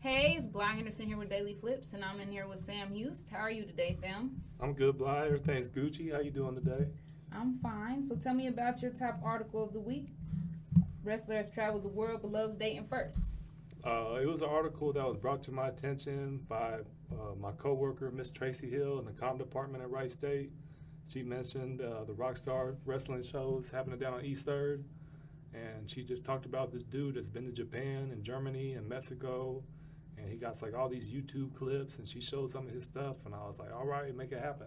Hey, it's Bly Henderson here with DailyFlipz, and I'm in here with Sam Huist. How are you today, Sam? I'm good, Bly. Everything's Gucci. How you doing today? I'm fine. So tell me about your top article of the week. Wrestler has traveled the world but loves Dayton first. It was an article that was brought to my attention by my coworker, Miss Tracy Hill, in the comm department at Wright State. She mentioned the Rockstar wrestling shows happening down on East 3rd, and she just talked about this dude that's been to Japan and Germany and Mexico, and he got like all these YouTube clips, and she showed some of his stuff, and I was like, all right, make it happen.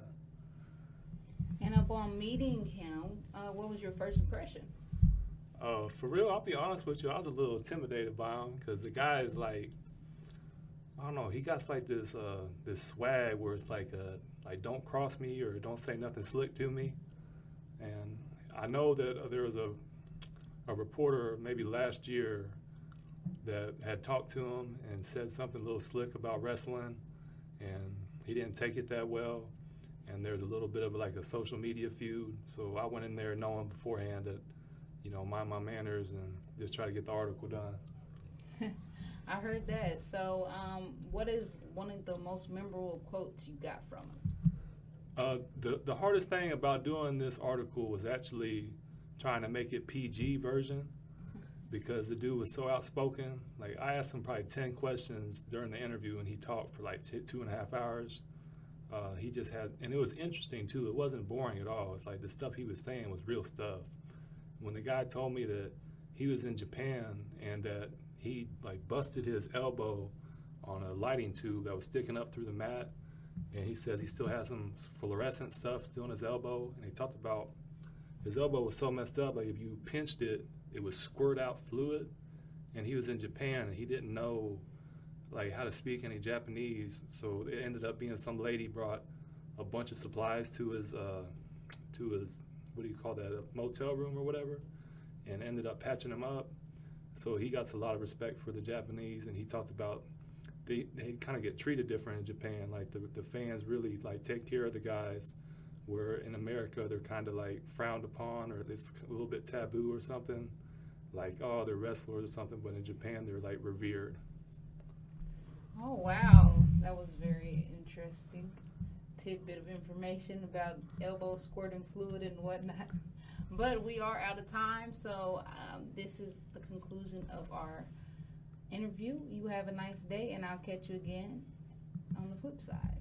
And upon meeting him, what was your first impression? For real, I'll be honest with you, I was a little intimidated by him because the guy is like, I don't know, he got like this swag where it's like don't cross me or don't say nothing slick to me. And I know that there was a reporter maybe last year that had talked to him and said something a little slick about wrestling, and he didn't take it that well. And there's a little bit of like a social media feud. So I went in there knowing beforehand that, mind my manners and just try to get the article done. I heard that. So what is one of the most memorable quotes you got from him? The hardest thing about doing this article was actually trying to make it PG version because the dude was so outspoken. Like, I asked him probably 10 questions during the interview, and he talked for like 2.5 hours. He just had, and it was interesting too. It wasn't boring at all. It's like the stuff he was saying was real stuff. When the guy told me that he was in Japan and that he like busted his elbow on a lighting tube that was sticking up through the mat, and he says he still has some fluorescent stuff still in his elbow, and he talked about his elbow was so messed up, like if you pinched it, it would squirt out fluid, and he was in Japan and he didn't know like how to speak any Japanese, so it ended up being some lady brought a bunch of supplies to his what do you call that, a motel room or whatever, and ended up patching him up. So he got a lot of respect for the Japanese, and he talked about they kind of get treated different in Japan. Like the fans really like take care of the guys, where in America they're kind of like frowned upon, or it's a little bit taboo or something. Like, oh, they're wrestlers or something, but in Japan they're like revered. Oh, wow. That was very interesting. Tidbit of information about elbow squirting fluid and whatnot. But we are out of time, so this is the conclusion of our interview. You have a nice day, and I'll catch you again on the flip side.